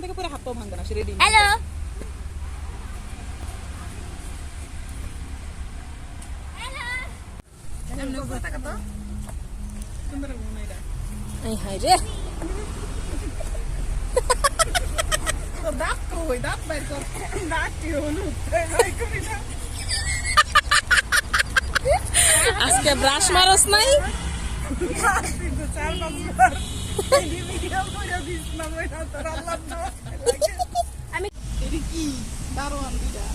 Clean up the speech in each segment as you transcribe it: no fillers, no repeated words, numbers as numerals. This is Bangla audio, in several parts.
থেকে পুরো হাত পা ভাঙবে না, সে রেডি। হ্যালো এই হাই রে দাঁত কই, দাঁত বাইর কর, দাঁত কি হলো? আজকে ব্রাশ মারস নাই? আমি কি দারোয়ান দিদা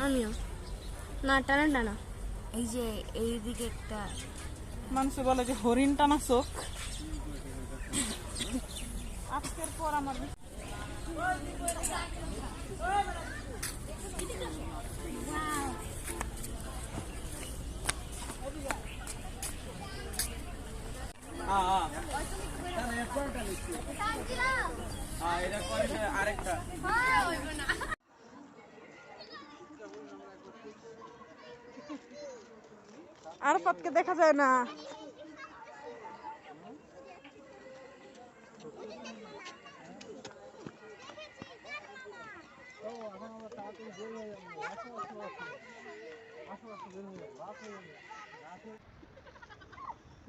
আমিও না টানা টানা এই যে এইদিকে একটা মানুষে বলে যে হরিণ টানা চোখ। আজকের পর আমার আরেকটা আরফাতকে দেখা যায় না।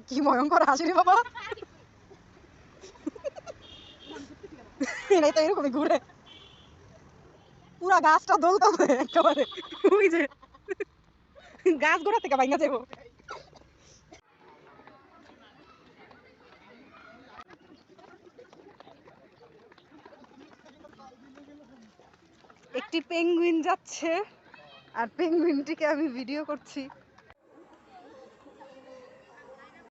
কি ভয়ঙ্কর হাসি রে বাবা, এটাই তো এরকমই ঘুরে পুরা গাছটা দোলতাছে একেবারে, ওই যে গাছ গোড়া থেকে ভাঙা যাবো। একটি পেঙ্গুইন যাচ্ছে আর পেঙ্গুইনটিকে আমি ভিডিও করছি।